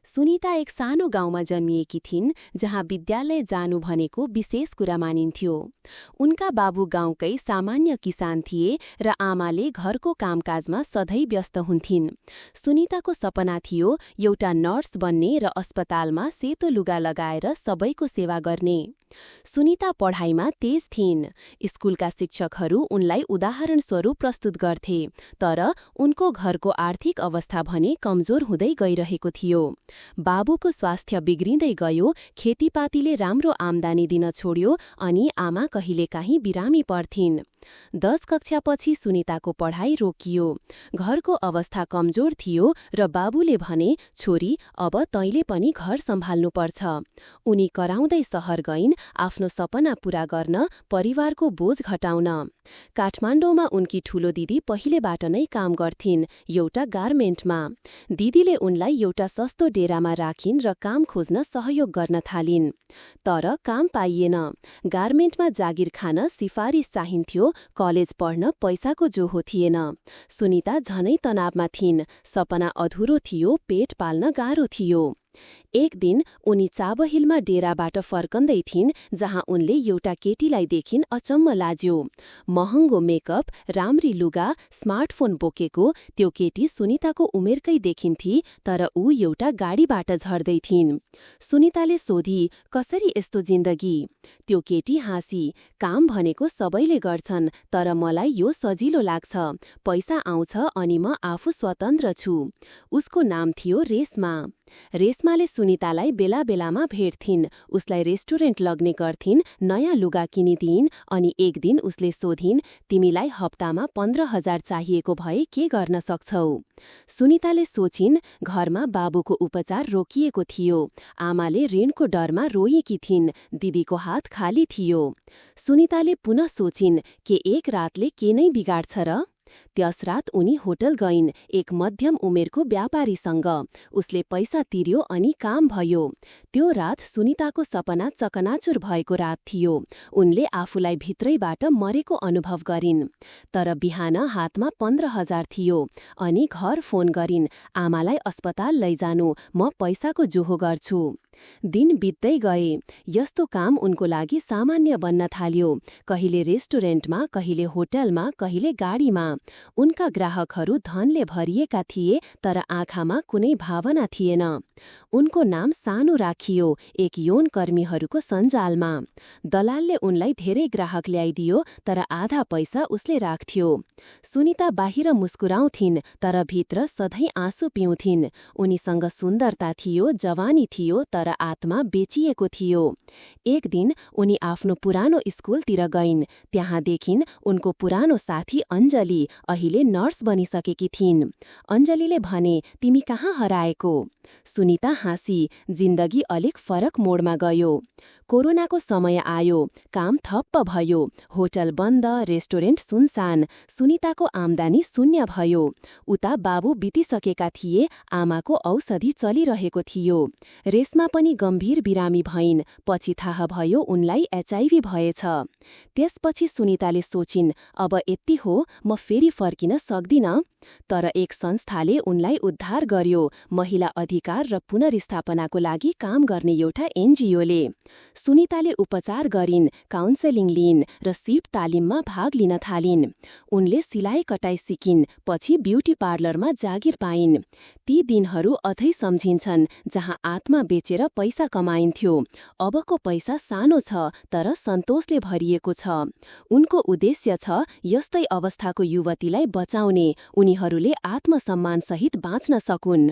सुनिता एक सानो गाउँमा जन्मिएकी थिइन् जहाँ विद्यालय जानु भनेको विशेष कुरा मानिन्थ्यो। उनका बाबु गाउँकै सामान्य किसान थिए र आमाले घरको कामकाजमा सधैँ व्यस्त हुन्थिन्। सुनिताको सपना थियो एउटा नर्स बन्ने र अस्पतालमा सेतो लुगा लगाएर सबैको सेवा गर्ने। सुनिता पढाइमा तेज थिइन्। स्कुलका शिक्षकहरू उनलाई उदाहरण स्वरूप प्रस्तुत गर्थे, तर उनको घरको आर्थिक अवस्था भने कमजोर हुँदै गइरहेको थियो। बाबुको स्वास्थ्य बिग्रिँदै गयो, खेतीपातीले राम्रो आम्दानी दिन छोड्यो अनि आमा कहिलेकाहीँ बिरामी पर्थिन्। 10 कक्षापछि सुनिताको पढाइ रोकियो। घरको अवस्था कमजोर थियो र बाबुले भने, छोरी अब तैँले पनि घर सम्हाल्नुपर्छ। उनी कराउँदै सहर गइन् आफ्नो सपना पूरा गर्न, परिवारको बोझ घटाउन। काठमाडौँमा उनकी ठूलो दिदी पहिलेबाट नै काम गर्थिन्, एउटा गार्मेन्टमा। दिदीले उनलाई एउटा सस्तो डेरामा राखिन् र काम खोज्न सहयोग गर्न थालिन्। तर काम पाइएन। गार्मेन्टमा जागिर खान सिफारिस चाहिन्थ्यो, कलेज पढ्न पैसाको जोहो थिएन। सुनिता झनै तनावमा थिइन्, सपना अधुरो थियो, पेट पाल्न गाह्रो थियो। एक दिन उनी चाबहिलमा डेराबाट फर्कँदै थिइन् जहाँ उनले एउटा केटीलाई देखिन्। अचम्म लाग्यो। महँगो मेकअप, राम्री लुगा, स्मार्टफोन बोकेको त्यो केटी सुनिताको उमेरकै देखिन्थी, तर ऊ एउटा गाडीबाट झर्दै थिइन्। सुनिताले सोधी, कसरी यस्तो जिन्दगी? त्यो केटी हाँसी, काम भनेको सबैले गर्छन्, तर मलाई यो सजिलो लाग्छ। पैसा आउँछ अनि म आफू स्वतन्त्र छु। उसको नाम थियो रेशमा। रेशमाले सुनितालाई बेला बेलामा भेट्थिन्, उसलाई रेस्टुरेन्ट लग्ने गर्थिन्, नयाँ लुगा किनिदिइन् अनि एक दिन उसले सोधिन्, तिमीलाई हप्तामा 15,000 चाहिएको भए के गर्न सक्छौ? सुनिताले सोचिन्, घरमा बाबुको उपचार रोकिएको थियो, आमाले ऋणको डरमा रोएकी थिइन्, दिदीको हात खाली थियो। सुनिताले पुनः सोचिन्, के एक रातले के नै बिगाड्छ र? त्यस रात उनी होटल गइन्, एक मध्यम उमेरको व्यापारीसँग। उसले पैसा तिर्यो अनि काम भयो। त्यो रात सुनिताको सपना चकनाचुर भएको रात थियो। उनले आफूलाई भित्रैबाट मरेको अनुभव गरिन्। तर बिहान हातमा 15,000 थियो अनि घर फोन गरिन्, आमालाई अस्पताल लैजानु, म पैसाको जोहो गर्छु। दिन बित्दै गए। यस्तो काम उनको लागि सामान्य बन्न थाल्यो, कहिले रेस्टुरेन्टमा, कहिले होटलमा, कहिले गाडीमा। उनका ग्राहकहरू धनले भरिएका थिए, तर आँखामा कुनै भावना थिएन। उनको नाम सानो राखियो, एक यौन कर्मीहरूको सञ्जालमा। दलालले उनलाई धेरै ग्राहक ल्याइदियो, तर आधा पैसा उसले राख्थ्यो। सुनिता बाहिर मुस्कुराउँथिन्, तर भित्र सधैँ आँसु पिउँथिन्। उनीसँग सुन्दरता थियो, जवानी थियो, तर आत्मा बेचिएको थियो। एक दिन उनी आफ्नो पुरानो स्कुलतिर गइन्। त्यहाँ देखिन् उनको पुरानो साथी अञ्जली, अहिले नर्स बनिसकेकी थिइन्। अञ्जलीले भने, तिमी कहाँ हराएको? सुनिता हाँसी, जिन्दगी अलिक फरक मोडमा गयो। कोरोनाको समय आयो, काम ठप्प भयो, होटल बन्द, रेस्टुरेन्ट सुनसान। सुनिताको आम्दानी शून्य भयो। उता बाबु बितिसकेका थिए, आमाको औषधि चलिरहेको थियो। रेशमा पनि गम्भीर बिरामी भइन्, पछि थाहा भयो उनलाई HIV भएछ। त्यसपछि सुनिताले सोचिन्, अब यति हो, म फेरि फर्किन सक्दिन। तर एक संस्थाले उनलाई उद्धार गर्यो, महिला अधिकार र पुनर्स्थापनाको लागि काम गर्ने एउटा NGOले। सुनिताले उपचार गरिन्, काउन्सेलिङ लिइन् र सिप तालिममा भाग लिन थालिन्। उनले सिलाइ कटाइ सिकिन्, पछि ब्युटी पार्लरमा जागिर पाइन्। ती दिनहरू अझै सम्झिन्छन्, जहाँ आत्मा बेचेर पैसा कमाइन्थ्यो। अबको पैसा सानो छ, तर सन्तोषले भरिएको छ। उनको उद्देश्य छ यस्तै अवस्थाको युवतीलाई बचाउने, उनीहरूले आत्मसम्मानसहित बाँच्न सकुन्।